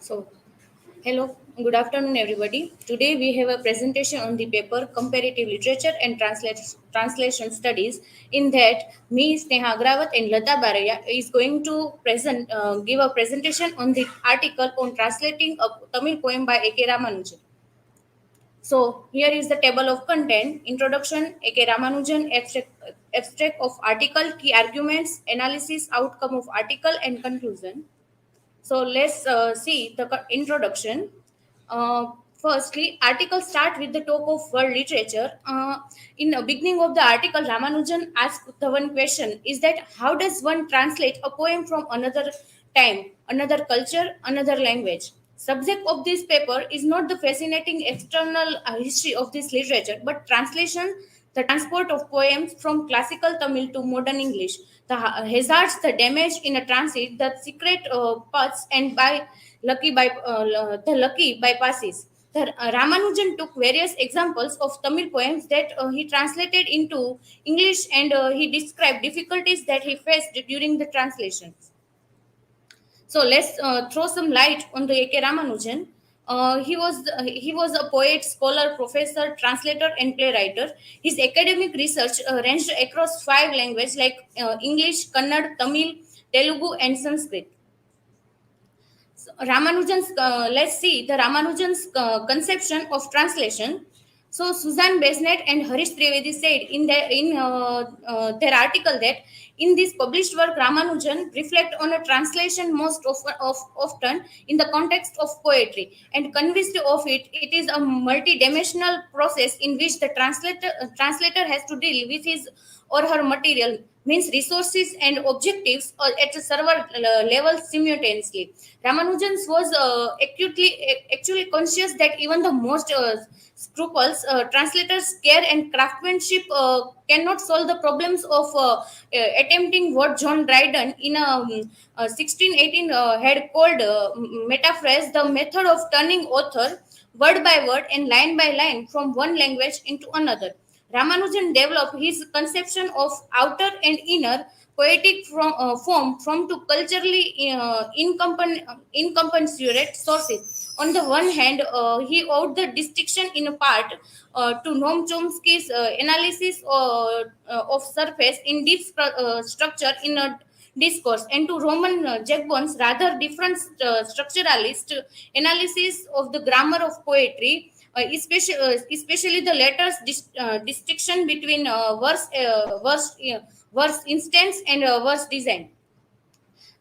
So, hello, good afternoon, everybody. Today we have a presentation on the paper Comparative Literature and Translation Studies. In that, me, Sneha Agrawat, and Lata Baraya is going to give a presentation on the article on translating a Tamil poem by A.K. Ramanujan. So here is the table of content: introduction, A.K. Ramanujan, abstract of article, key arguments, analysis, outcome of article, and conclusion. So let's see the introduction. Firstly, article start with the talk of world literature. In the beginning of the article, Ramanujan asked the one question: is that how does one translate a poem from another time, another culture, another language? Subject of this paper is not the fascinating external history of this literature, but translation, the transport of poems from classical Tamil to modern English, the hazards, the damage in a transit, the secret paths, and the lucky bypasses. Ramanujan took various examples of Tamil poems that he translated into English, and he described difficulties that he faced during the translations. So let's throw some light on the A.K. Ramanujan. He was a poet, scholar, professor, translator, and playwright. His academic research ranged across five languages like English, Kannada, Tamil, Telugu, and Sanskrit. Let's see the Ramanujan's conception of translation. So Susan Besnet and Harish Trivedi said in their article that in this published work, Ramanujan reflect on a translation often in the context of poetry, and convinced of it, it is a multi-dimensional process in which the translator has to deal with his or her material, means resources and objectives at a server level simultaneously. Ramanujan was actually conscious that even the most scruples, translators' care and craftsmanship cannot solve the problems of attempting what John Dryden in 1618 had called metaphrase, the method of turning author word by word and line by line from one language into another. Ramanujan developed his conception of outer and inner poetic form from two culturally incommensurate sources. On the one hand, he owed the distinction in a part to Noam Chomsky's analysis of surface in deep structure in a discourse, and to Roman Jagbon's rather different structuralist analysis of the grammar of poetry, especially the latter's distinction between verse instance and verse design.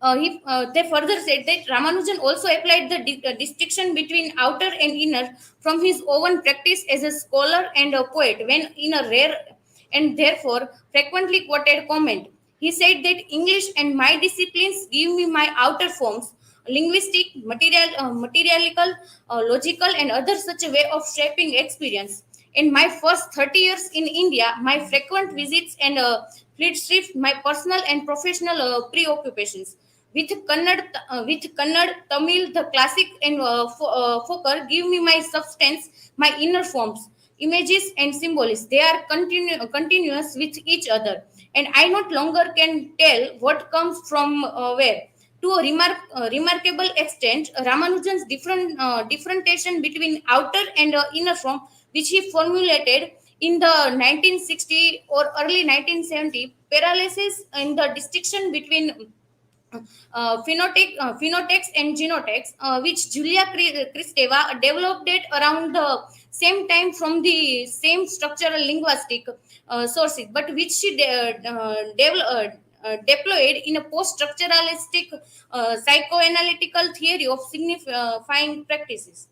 They further said that Ramanujan also applied the distinction between outer and inner from his own practice as a scholar and a poet when in a rare and therefore frequently quoted comment. He said that English and my disciplines give me my outer forms, linguistic, materialical, logical, and other such a way of shaping experience. In my first 30 years in India, my frequent visits and fleet shift my personal and professional preoccupations. With Kannada, Tamil, the classic and folklore give me my substance, my inner forms, images and symbols. They are continuous with each other, and I not longer can tell what comes from where. To a remarkable extent, Ramanujan's differentiation between outer and inner form, which he formulated in the 1960 or early 1970, paralysis in the distinction between phenotext and genotext, which Julia Kristeva developed it around the same time from the same structural linguistic sources, but which she deployed in a post-structuralistic psychoanalytical theory of signifying practices.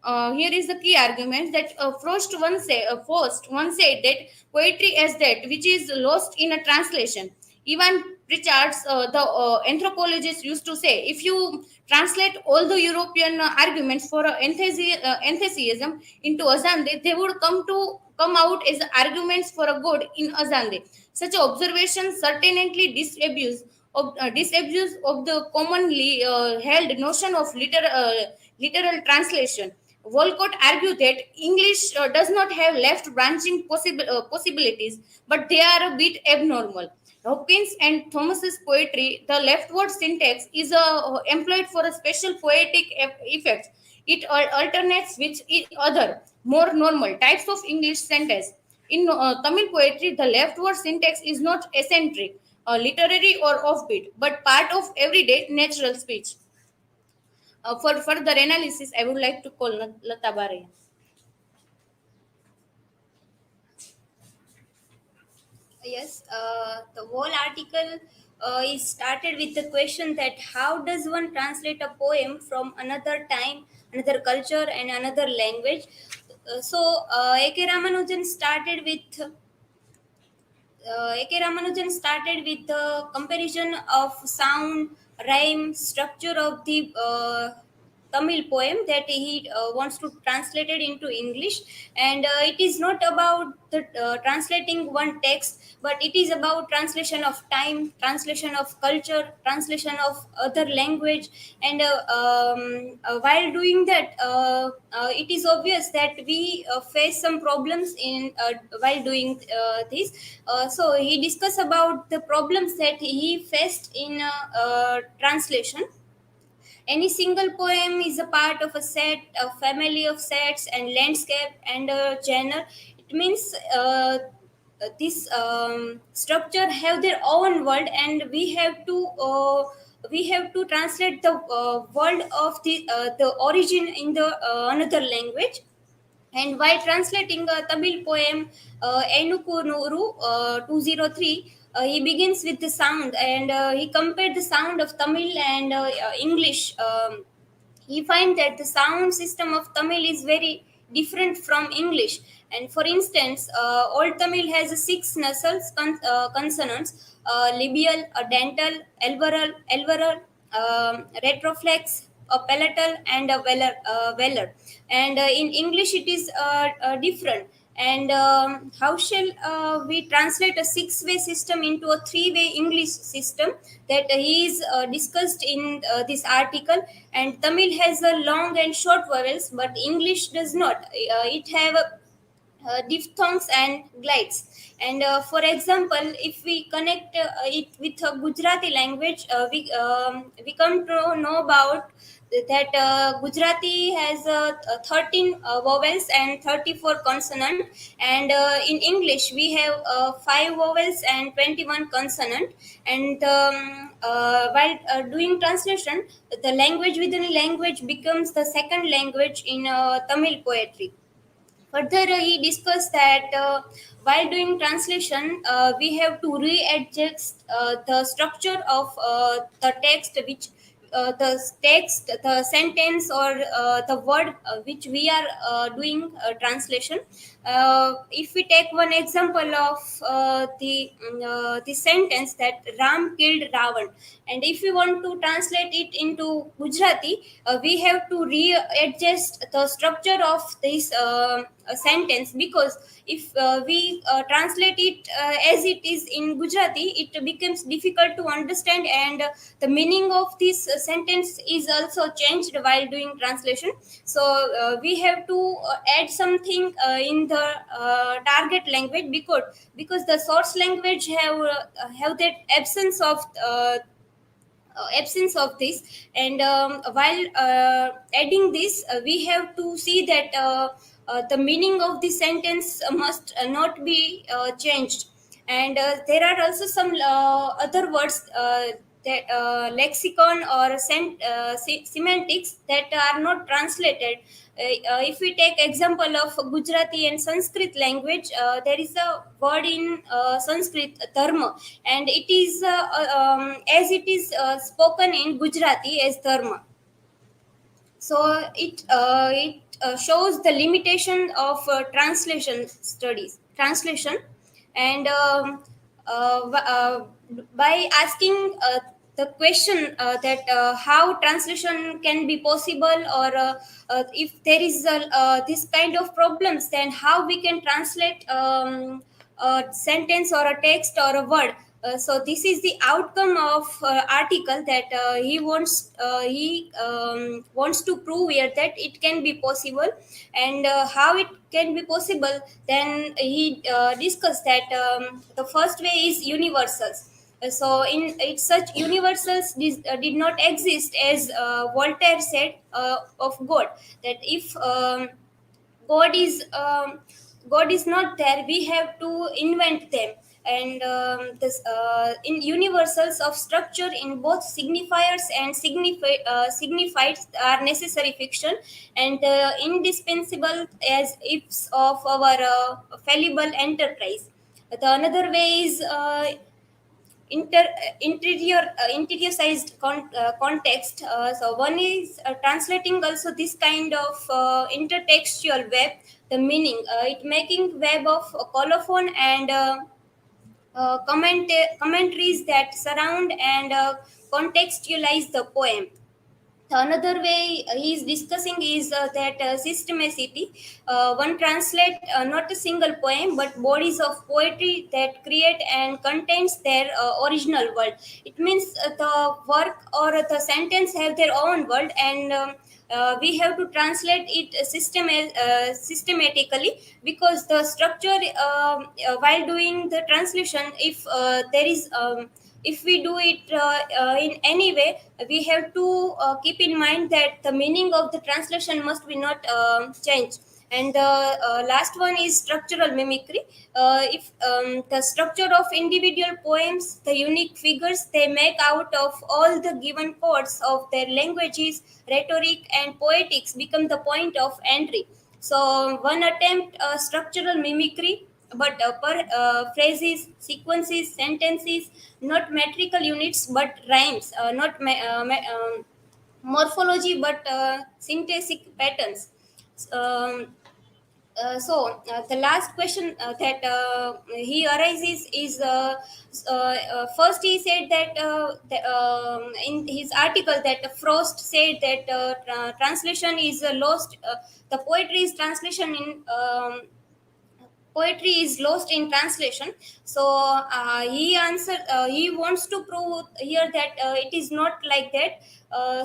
Here is the key argument that first one said that poetry is that which is lost in a translation. Even Pritchard's, the anthropologist, used to say, if you translate all the European arguments for atheism into Azande, they would come out as arguments for a god in Azande. Such observations certainly disabuse of the commonly held notion of literal translation. Walcott argued that English does not have left branching possibilities, but they are a bit abnormal. Hopkins and Thomas's poetry, the leftward syntax is employed for a special poetic effect. It alternates with other, more normal types of English sentence. In Tamil poetry, the leftward syntax is not eccentric, literary, or offbeat, but part of everyday natural speech. For further analysis, I would like to call Lata Bare. Yes, the whole article is started with the question that how does one translate a poem from another time, another culture, and another language? A.K. Ramanujan started with A.K. Ramanujan started with the comparison of sound, rhyme, structure of the Tamil poem that he wants to translate it into English. And it is not about the translating one text, but it is about translation of time, translation of culture, translation of other language. And while doing that, it is obvious that we face some problems in while doing this. So he discussed about the problems that he faced in translation. Any single poem is a part of a set, a family of sets and landscape and a genre. It means this structure have their own world, and we have to translate the world of the origin in the another language. And while translating a Tamil poem, Enuku Nuru 203, he begins with the sound, and he compared the sound of Tamil and English. He finds that the sound system of Tamil is very different from English. And for instance, Old Tamil has six nasals consonants: labial, a dental, retroflex, a palatal, and a velar. And in English, it is different. And how shall we translate a six-way system into a three-way English system that is discussed in this article? And Tamil has a long and short vowels, but English does not. It have diphthongs and glides. And for example, if we connect it with a Gujarati language, we come to know about that Gujarati has 13 vowels and 34 consonant, and in English we have 5 vowels and 21 consonant. And while doing translation, the language within a language becomes the second language in Tamil poetry. Further, he discussed that while doing translation, we have to readjust the structure of the text, which the sentence, or the word which we are doing translation. If we take one example of the sentence that Ram killed Ravan, and if we want to translate it into Gujarati, we have to readjust the structure of this a sentence, because if we translate it as it is in Gujarati, it becomes difficult to understand, and the meaning of this sentence is also changed while doing translation. So we have to add something in the target language, because the source language have that absence of this. And while adding this, we have to see that the meaning of the sentence must not be changed. And there are also some other words that lexicon or semantics that are not translated. If we take example of Gujarati and Sanskrit language, there is a word in Sanskrit, dharma, and it is as it is spoken in Gujarati as dharma. So it shows the limitation of translation. And by asking the question that how translation can be possible, or if there is this kind of problems, then how we can translate a sentence or a text or a word. So this is the outcome of article that he wants to prove here that it can be possible. And how it can be possible, then he discussed that the first way is universals. So, in it, such universals did not exist, as Voltaire said of God, that if God is God is not there, we have to invent them. And this in universals of structure in both signifiers and signifieds are necessary fiction, and indispensable as ifs of our fallible enterprise. The another way is interior sized context. So one is translating also this kind of intertextual web, the meaning it making web of colophon and commentaries that surround and contextualize the poem. Another way he is discussing is that systemicity. One translate not a single poem but bodies of poetry that create and contains their original world. It means the work or the sentence have their own world, and we have to translate it systematically, because the structure while doing the translation, if there is if we do it in any way, we have to keep in mind that the meaning of the translation must be not changed. And the last one is structural mimicry. If the structure of individual poems, the unique figures they make out of all the given chords of their languages, rhetoric and poetics become the point of entry. So one attempt structural mimicry, but phrases, sequences, sentences, not metrical units, but rhymes, not morphology, but syntactic patterns. Um, the last question that he arises is first he said that in his article that Frost said that translation is lost. The poetry is translation in poetry is lost in translation. So he wants to prove here that it is not like that.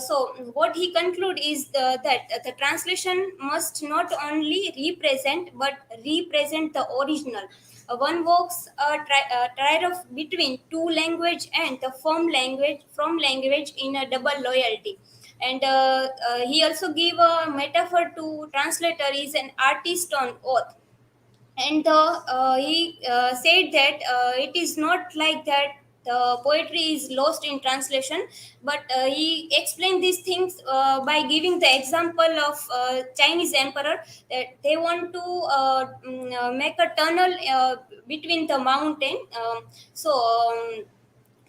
So what he conclude is that the translation must not only represent but represent the original. One walks a trade-off between two language and the from language in a double loyalty. And he also give a metaphor to translator is an artist on oath. And he said that it is not like that the poetry is lost in translation, but he explained these things by giving the example of Chinese emperor, that they want to make a tunnel between the mountain. So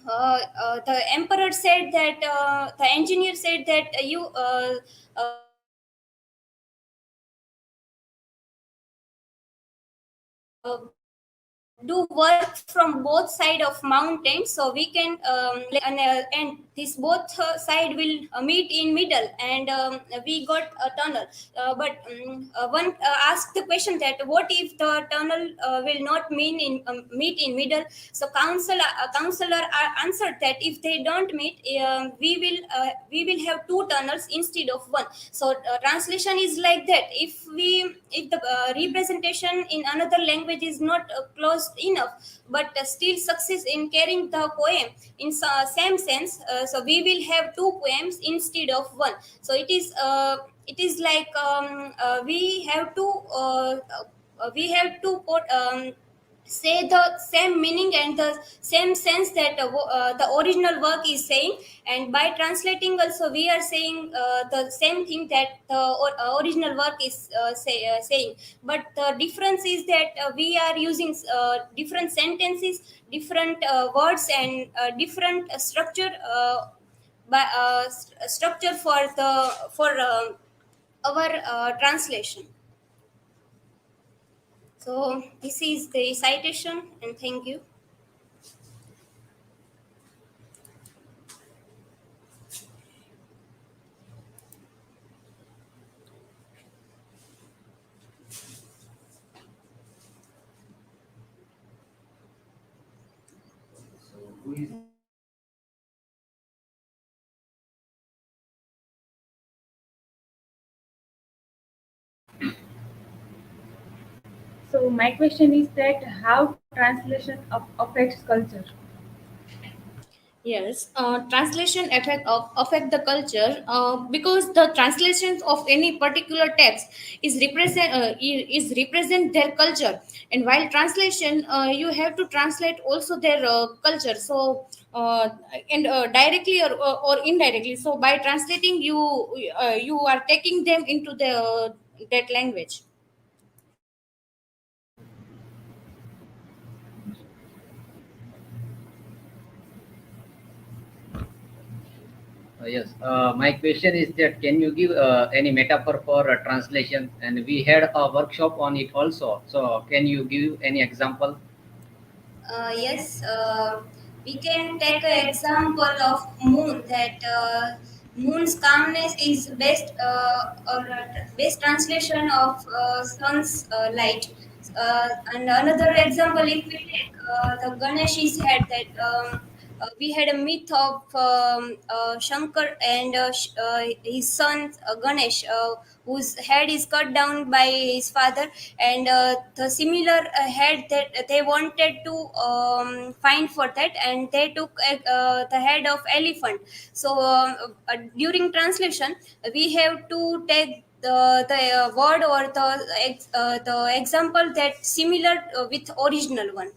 the emperor said that the engineer said that you we can do work from both side of mountain, so we can and this both side will meet in middle, and we got a tunnel. But one asked the question that what if the tunnel will not meet in middle. So counselor answered that if they don't meet, we will have two tunnels instead of one. So translation is like that. If the representation in another language is not close enough, but still success in carrying the poem in same sense, so we will have two poems instead of one. So it is like we have to put say the same meaning and the same sense that the original work is saying. And by translating also we are saying the same thing that the original work is saying. But the difference is that we are using different sentences, different words, and different structure for the for our translation. So this is the citation, and thank you. So my question is that how translation affects culture. Yes, translation affect the culture because the translations of any particular text is represent their culture, and while translation you have to translate also their culture. So and directly or indirectly. So by translating you are taking them into the that language. Yes, my question is that can you give any metaphor for translation? And we had a workshop on it also. So can you give any example? Yes, we can take an example of moon. That moon's calmness is best translation of sun's light. And another example, if we take the Ganesh's head, that we had a myth of Shankar and his son Ganesh, whose head is cut down by his father, and the similar head that they wanted to find for that, and they took the head of elephant. So during translation, we have to take the word or the example that similar with original one.